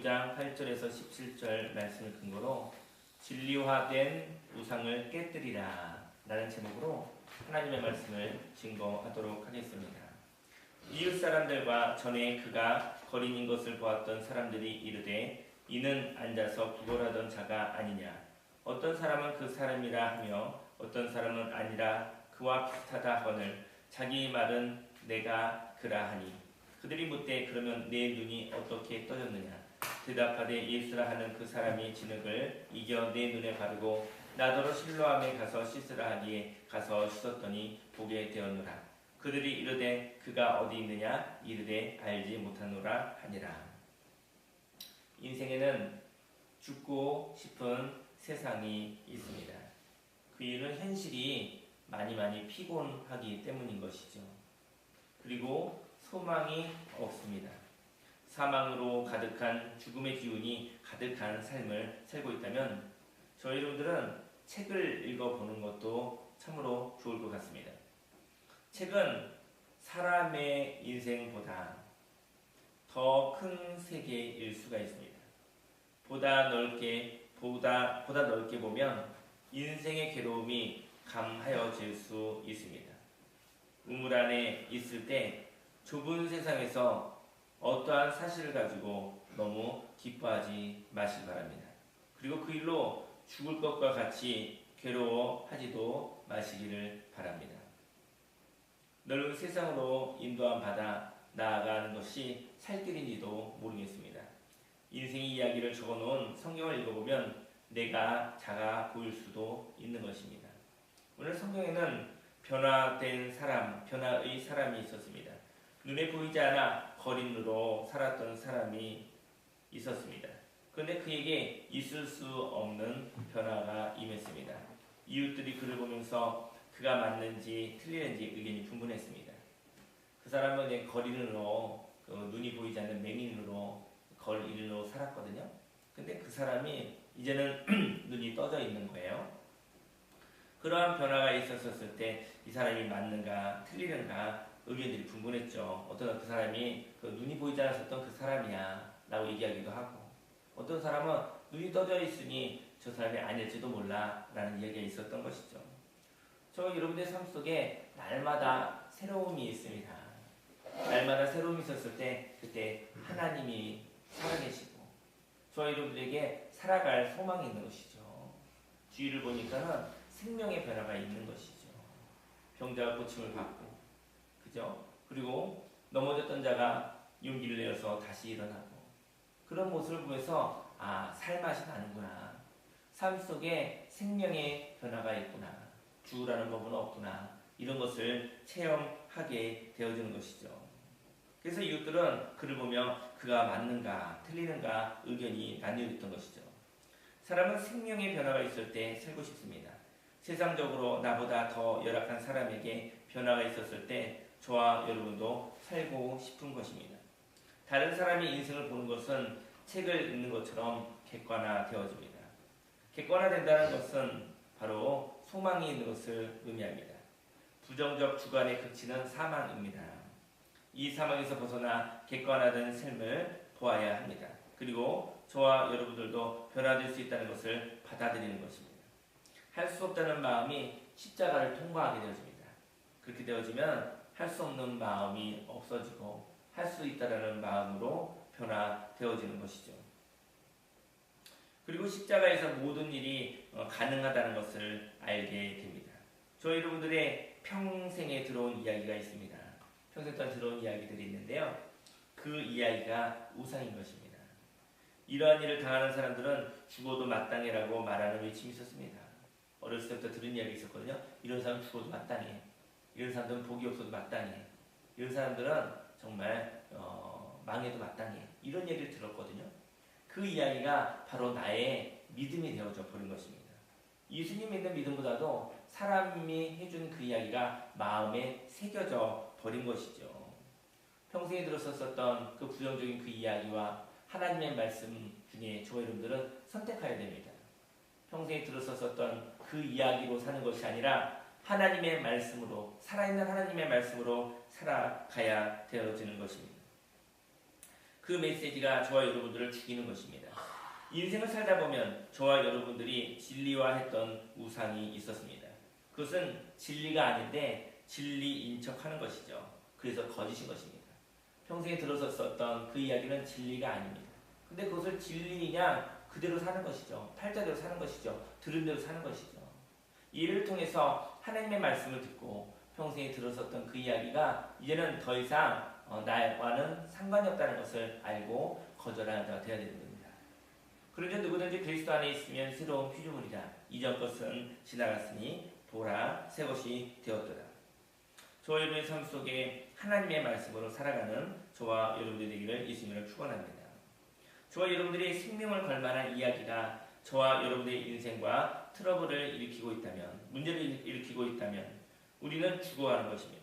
9장 8절에서 17절 말씀을 근거로 진리화된 우상을 깨뜨리라 라는 제목으로 하나님의 말씀을 증거하도록 하겠습니다. 이웃 사람들과 전에 그가 거린인 것을 보았던 사람들이 이르되 이는 앉아서 구걸하던 자가 아니냐. 어떤 사람은 그 사람이라 하며 어떤 사람은 아니라 그와 비슷하다 하거늘 자기 말은 내가 그라 하니 그들이 묻되 그러면 내 눈이 어떻게 떠졌느냐. 대답하되 예수라 하는 그 사람이 진흙을 이겨 내 눈에 바르고 나더러 실로암에 가서 씻으라 하기에 가서 씻었더니 보게 되었노라. 그들이 이르되 그가 어디 있느냐 이르되 알지 못하노라 하니라. 인생에는 죽고 싶은 세상이 있습니다. 그 이유는 현실이 많이 피곤하기 때문인 것이죠. 그리고 소망이 없습니다. 사망으로 가득한 죽음의 기운이 가득한 삶을 살고 있다면 저희 여러분들은 책을 읽어보는 것도 참으로 좋을 것 같습니다. 책은 사람의 인생보다 더 큰 세계일 수가 있습니다. 보다 넓게 보면 인생의 괴로움이 감하여질 수 있습니다. 우물 안에 있을 때 좁은 세상에서 어떠한 사실을 가지고 너무 기뻐하지 마시기 바랍니다. 그리고 그 일로 죽을 것과 같이 괴로워하지도 마시기를 바랍니다. 넓은 세상으로 인도함 받아 나아가는 것이 살 길인지도 모르겠습니다. 인생의 이야기를 적어놓은 성경을 읽어보면 내가 작아 보일 수도 있는 것입니다. 오늘 성경에는 변화의 사람이 있었습니다. 눈에 보이지 않아 거린으로 살았던 사람이 있었습니다. 그런데 그에게 있을 수 없는 변화가 임했습니다. 이웃들이 그를 보면서 그가 맞는지 틀리는지 의견이 분분했습니다. 그 사람은 거린으로 눈이 보이지 않는 맹인으로 거린으로 살았거든요. 근데 그 사람이 이제는 눈이 떠져 있는 거예요. 그러한 변화가 있었을 때 이 사람이 맞는가 틀리는가 의견들이 분분했죠. 어떤 그 사람이 눈이 보이지 않았었던 그 사람이야 라고 얘기하기도 하고, 어떤 사람은 눈이 떠져 있으니 저 사람이 아닐지도 몰라 라는 이야기가 있었던 것이죠. 저 여러분의 삶 속에 날마다 새로움이 있습니다. 날마다 새로움이 있었을 때 그때 하나님이 살아계시고 저 여러분들에게 살아갈 소망이 있는 것이죠. 주위를 보니까는 생명의 변화가 있는 것이죠. 병자가 고침을 받고, 그죠? 그리고 넘어졌던 자가 용기를 내어서 다시 일어나고, 그런 모습을 보면서 살맛이 나는구나. 삶 속에 생명의 변화가 있구나. 죽으라는 법은 없구나. 이런 것을 체험하게 되어지는 것이죠. 그래서 이웃들은 그를 보며 그가 맞는가 틀리는가 의견이 나뉘어 있던 것이죠. 사람은 생명의 변화가 있을 때 살고 싶습니다. 세상적으로 나보다 더 열악한 사람에게 변화가 있었을 때 저와 여러분도 살고 싶은 것입니다. 다른 사람의 인생을 보는 것은 책을 읽는 것처럼 객관화되어집니다. 객관화된다는 것은 바로 소망이 있는 것을 의미합니다. 부정적 주관에 그치는 사망입니다. 이 사망에서 벗어나 객관화된 삶을 보아야 합니다. 그리고 저와 여러분들도 변화될 수 있다는 것을 받아들이는 것입니다. 할 수 없다는 마음이 십자가를 통과하게 되어집니다. 그렇게 되어지면 할 수 없는 마음이 없어지고 할 수 있다는 마음으로 변화되어지는 것이죠. 그리고 십자가에서 모든 일이 가능하다는 것을 알게 됩니다. 저희 여러분들의 평생에 들어온 이야기가 있습니다. 평생 동안 들어온 이야기들이 있는데요. 그 이야기가 우상인 것입니다. 이러한 일을 당하는 사람들은 죽어도 마땅해라고 말하는 외침이 있었습니다. 어렸을 때부터 들은 이야기 있었거든요. 이런 사람은 죽어도 마땅해. 이런 사람들은 복이 없어도 마땅해. 이런 사람들은 정말 망해도 마땅해. 이런 얘기를 들었거든요. 그 이야기가 바로 나의 믿음이 되어져 버린 것입니다. 예수님 믿는 믿음보다도 사람이 해준 그 이야기가 마음에 새겨져 버린 것이죠. 평생에 들었었던 그 부정적인 그 이야기와 하나님의 말씀 중에 저와 여러분들은 선택해야 됩니다. 평생에 들었었던 그 이야기로 사는 것이 아니라 하나님의 말씀으로, 살아있는 하나님의 말씀으로 살아가야 되어지는 것입니다. 그 메시지가 저와 여러분들을 죽이는 것입니다. 인생을 살다 보면 저와 여러분들이 진리화했던 우상이 있었습니다. 그것은 진리가 아닌데 진리인 척하는 것이죠. 그래서 거짓인 것입니다. 평생에 들어서 썼던 그 이야기는 진리가 아닙니다. 근데 그것을 진리냐 그대로 사는 것이죠. 팔자대로 사는 것이죠. 들은 대로 사는 것이죠. 이를 통해서 하나님의 말씀을 듣고 평생에 들었었던 그 이야기가 이제는 더 이상 나와는 상관이 없다는 것을 알고 거절하는 자가 되어야 되는 겁니다. 그러자 누구든지 그리스도 안에 있으면 새로운 피조물이라. 이전 것은 지나갔으니 보라 새 것이 되었더라. 저와 여러분의 삶 속에 하나님의 말씀으로 살아가는 저와 여러분들이 되기를 예수님을 축원합니다. 저와 여러분들이 생명을 걸 만한 이야기가 저와 여러분들의 인생과 트러블을 일으키고 있다면, 문제를 일으키고 있다면 우리는 죽어가는 것입니다.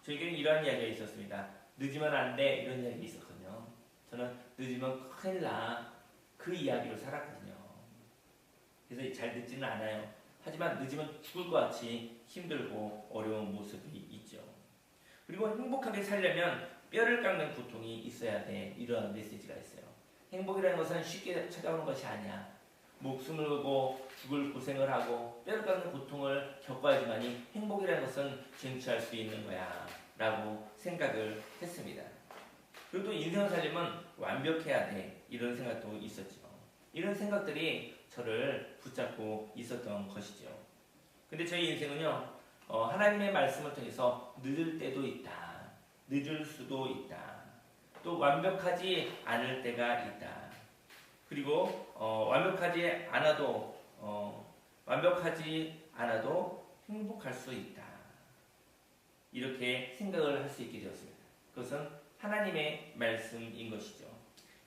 저에게는 이러한 이야기가 있었습니다. 늦으면 안 돼 이런 이야기 있었거든요. 저는 늦으면 큰일 나 그 이야기로 살았거든요. 그래서 잘 듣지는 않아요. 하지만 늦으면 죽을 것 같이 힘들고 어려운 모습이 있죠. 그리고 행복하게 살려면 뼈를 깎는 고통이 있어야 돼. 이런 메시지가 있어요. 행복이라는 것은 쉽게 찾아오는 것이 아니야. 목숨을 걸고 죽을 고생을 하고 뼈를 깎는 고통을 겪어야지만이 행복이라는 것은 쟁취할 수 있는 거야 라고 생각을 했습니다. 그리고 또 인생을 살려면 완벽해야 돼 이런 생각도 있었죠. 이런 생각들이 저를 붙잡고 있었던 것이죠. 근데 저희 인생은요 하나님의 말씀을 통해서 늦을 때도 있다. 늦을 수도 있다. 또 완벽하지 않을 때가 있다. 그리고 완벽하지 않아도 행복할 수 있다. 이렇게 생각을 할 수 있게 되었습니다. 그것은 하나님의 말씀인 것이죠.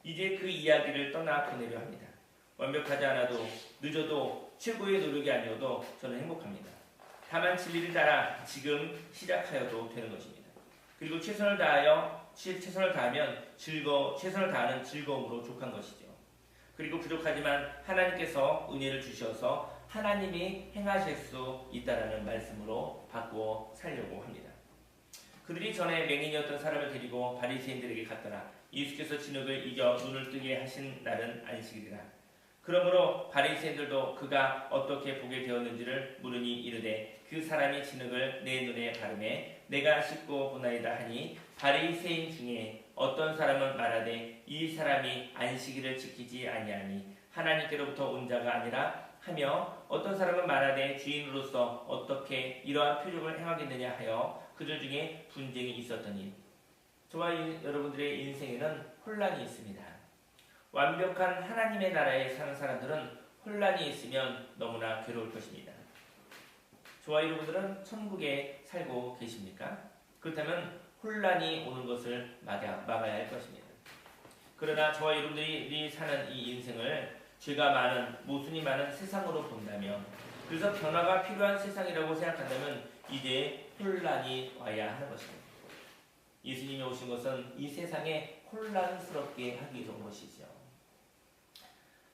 이제 그 이야기를 떠나 보내려 합니다. 완벽하지 않아도 늦어도 최고의 노력이 아니어도 저는 행복합니다. 다만 진리를 따라 지금 시작하여도 되는 것입니다. 그리고 최선을 다하면 최선을 다하는 즐거움으로 족한 것이죠. 그리고 부족하지만 하나님께서 은혜를 주셔서 하나님이 행하실 수 있다라는 말씀으로 바꾸어 살려고 합니다. 그들이 전에 맹인이었던 사람을 데리고 바리새인들에게 갔더라. 예수께서 진흙을 이겨 눈을 뜨게 하신 날은 안식일이라. 그러므로 바리새인들도 그가 어떻게 보게 되었는지를 물으니 이르되 그 사람이 진흙을 내 눈에 바르매 내가 씻고 보나이다 하니 바리새인 중에 어떤 사람은 말하되 이 사람이 안식일을 지키지 아니하니 하나님께로부터 온 자가 아니라 하며 어떤 사람은 말하되 주인으로서 어떻게 이러한 표적을 행하겠느냐 하여 그들 중에 분쟁이 있었더니 저와 여러분들의 인생에는 혼란이 있습니다. 완벽한 하나님의 나라에 사는 사람들은 혼란이 있으면 너무나 괴로울 것입니다. 저와 여러분들은 천국에 살고 계십니까? 그렇다면 혼란이 오는 것을 막아야 할 것입니다. 그러나 저와 여러분들이 사는 이 인생을 죄가 많은, 모순이 많은 세상으로 본다면, 그래서 변화가 필요한 세상이라고 생각한다면 이제 혼란이 와야 하는 것입니다. 예수님이 오신 것은 이 세상에 혼란스럽게 하기 위해서 온 것이죠.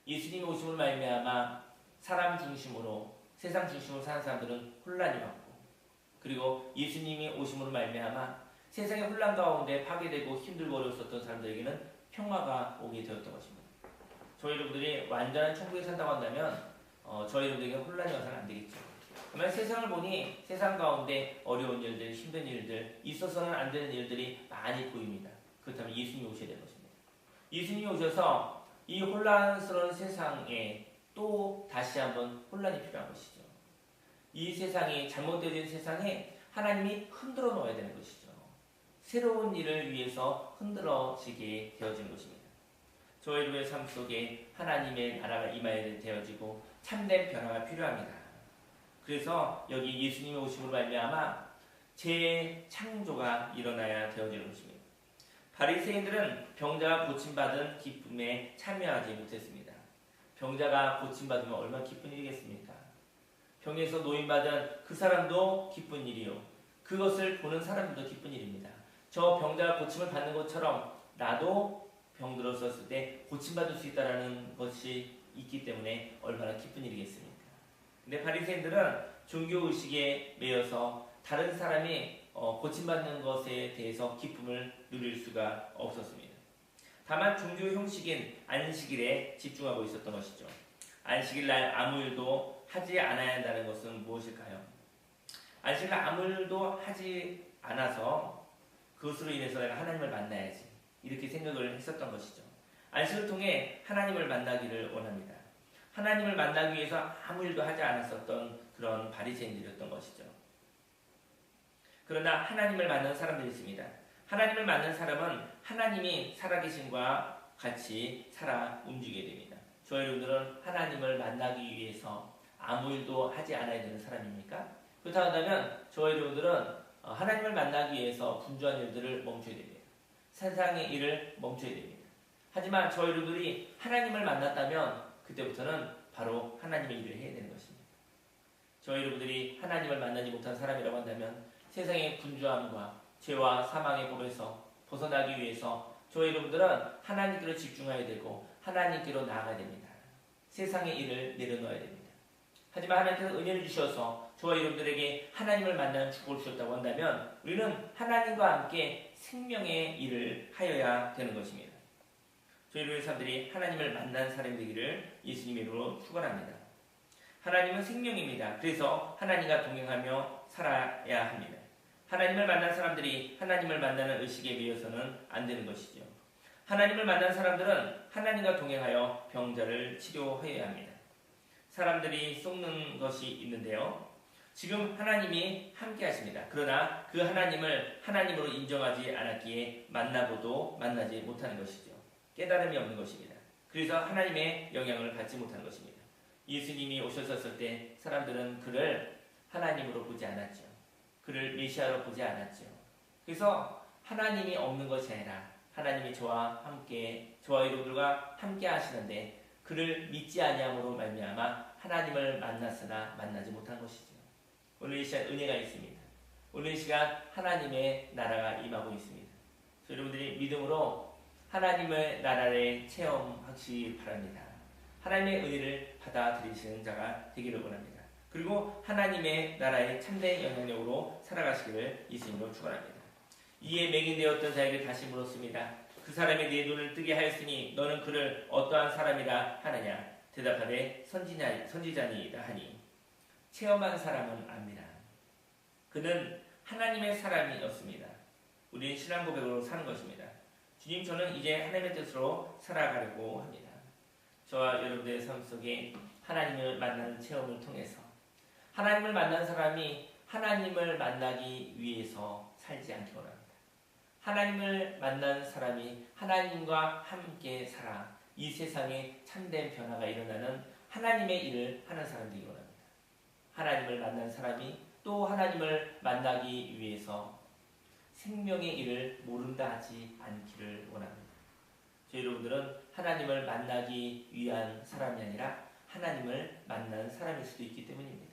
예수님이 오심으로 말미암아 사람 중심으로, 세상 중심으로 사는 사람들은 혼란이 왔고, 그리고 예수님이 오심으로 말미암아 세상의 혼란 가운데 파괴되고 힘들고 어려웠었던 사람들에게는 평화가 오게 되었던 것입니다. 저희 여러분들이 완전한 천국에 산다고 한다면 저희 여러분들에게 혼란이 와서는 안 되겠죠. 그러면 세상을 보니 세상 가운데 어려운 일들, 힘든 일들, 있어서는 안 되는 일들이 많이 보입니다. 그렇다면 예수님이 오셔야 되는 것입니다. 예수님이 오셔서 이 혼란스러운 세상에 또 다시 한번 혼란이 필요한 것이죠. 이 세상이 잘못되어진 세상에 하나님이 흔들어 놓아야 되는 것이죠. 새로운 일을 위해서 흔들어지게 되어진 것입니다. 저희 여러분의 삶 속에 하나님의 나라가 임하여야 되어지고 참된 변화가 필요합니다. 그래서 여기 예수님이 오심으로 말미암아 재창조가 일어나야 되어지는 것입니다. 바리새인들은 병자가 고침받은 기쁨에 참여하지 못했습니다. 병자가 고침받으면 얼마나 기쁜 일이겠습니까? 병에서 노인받은 그 사람도 기쁜 일이요. 그것을 보는 사람들도 기쁜 일입니다. 저 병자가 고침을 받는 것처럼 나도 병들었을 때 고침받을 수 있다는 것이 있기 때문에 얼마나 기쁜 일이겠습니까? 근데 바리새인들은 종교의식에 매여서 다른 사람이 고침받는 것에 대해서 기쁨을 누릴 수가 없었습니다. 다만 종교 형식인 안식일에 집중하고 있었던 것이죠. 안식일 날 아무 일도 하지 않아야 한다는 것은 무엇일까요? 안식일 날 아무 일도 하지 않아서 그것으로 인해서 내가 하나님을 만나야지, 이렇게 생각을 했었던 것이죠. 안식을 통해 하나님을 만나기를 원합니다. 하나님을 만나기 위해서 아무 일도 하지 않았었던 그런 바리새인들이었던 것이죠. 그러나 하나님을 만난 사람들이 있습니다. 하나님을 만난 사람은 하나님이 살아계심과 같이 살아 움직이게 됩니다. 저희 여러분들은 하나님을 만나기 위해서 아무 일도 하지 않아야 되는 사람입니까? 그렇다고 한다면 저희 여러분들은 하나님을 만나기 위해서 분주한 일들을 멈춰야 됩니다. 세상의 일을 멈춰야 됩니다. 하지만 저희 여러분들이 하나님을 만났다면 그때부터는 바로 하나님의 일을 해야 되는 것입니다. 저희 여러분들이 하나님을 만나지 못한 사람이라고 한다면 세상의 분주함과 죄와 사망의 법에서 벗어나기 위해서 저희 여러분들은 하나님께로 집중해야 되고 하나님께로 나아가야 됩니다. 세상의 일을 내려놓아야 됩니다. 하지만 하나님께서 은혜를 주셔서 저와 여러분들에게 하나님을 만나는 축복을 주셨다고 한다면 우리는 하나님과 함께 생명의 일을 하여야 되는 것입니다. 저희 교회 사람들이 하나님을 만난 사람이 되기를 예수님의 이름으로 축원합니다. 하나님은 생명입니다. 그래서 하나님과 동행하며 살아야 합니다. 하나님을 만난 사람들이 하나님을 만나는 의식에 매여서는 안 되는 것이죠. 하나님을 만난 사람들은 하나님과 동행하여 병자를 치료해야 합니다. 사람들이 쏟는 것이 있는데요. 지금 하나님이 함께 하십니다. 그러나 그 하나님을 하나님으로 인정하지 않았기에 만나고도 만나지 못하는 것이죠. 깨달음이 없는 것입니다. 그래서 하나님의 영향을 받지 못하는 것입니다. 예수님이 오셨을 때 사람들은 그를 하나님으로 보지 않았죠. 그를 메시아로 보지 않았죠. 그래서 하나님이 없는 것이 아니라 하나님이 저와 여러분들과 함께 하시는데 그를 믿지 아니함으로 말미암아 하나님을 만났으나 만나지 못한 것이죠. 오늘 이 시간 은혜가 있습니다. 오늘 이 시간 하나님의 나라가 임하고 있습니다. 여러분들이 믿음으로 하나님의 나라를 체험하시기 바랍니다. 하나님의 은혜를 받아들이시는 자가 되기를 원합니다. 그리고 하나님의 나라의 참된 영향력으로 살아가시기를 예수님으로 축원합니다. 이에 맹인되었던 자에게 다시 물었습니다. 그 사람이 네 눈을 뜨게 하였으니 너는 그를 어떠한 사람이라 하느냐? 대답하되 선지자니이다 하니 체험한 사람은 압니다. 그는 하나님의 사람이었습니다. 우리는 신앙 고백으로 사는 것입니다. 주님, 저는 이제 하나님의 뜻으로 살아가려고 합니다. 저와 여러분들의 삶 속에 하나님을 만나는 체험을 통해서 하나님을 만난 사람이 하나님을 만나기 위해서 살지 않기 원합니다. 하나님을 만난 사람이 하나님과 함께 살아 이 세상에 참된 변화가 일어나는 하나님의 일을 하는 사람들이 원합니다. 하나님을 만난 사람이 또 하나님을 만나기 위해서 생명의 일을 모른다 하지 않기를 원합니다. 저희 여러분들은 하나님을 만나기 위한 사람이 아니라 하나님을 만난 사람일 수도 있기 때문입니다.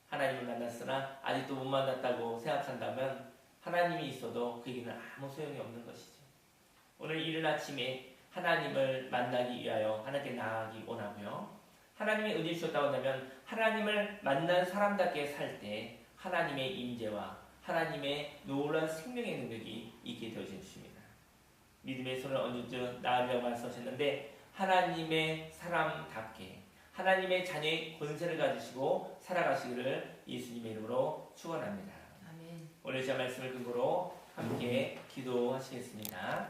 하나님을 만났으나 아직도 못 만났다고 생각한다면 하나님이 있어도 그에게는 아무 소용이 없는 것이죠. 오늘 이른 아침에 하나님을 만나기 위하여 하나님께 나아가기 원하고요. 하나님의 은혜 주셨다고 한다면 하나님을 만난 사람답게 살 때 하나님의 임재와 하나님의 놀라운 생명의 능력이 있게 되어진 것입니다. 믿음의 손을 얹은 나으리라고 말씀하셨는데 하나님의 사람답게 하나님의 자녀의 권세를 가지시고 살아가시기를 예수님의 이름으로 축원합니다. 아멘. 오늘 제 말씀을 근거로 함께 기도하시겠습니다.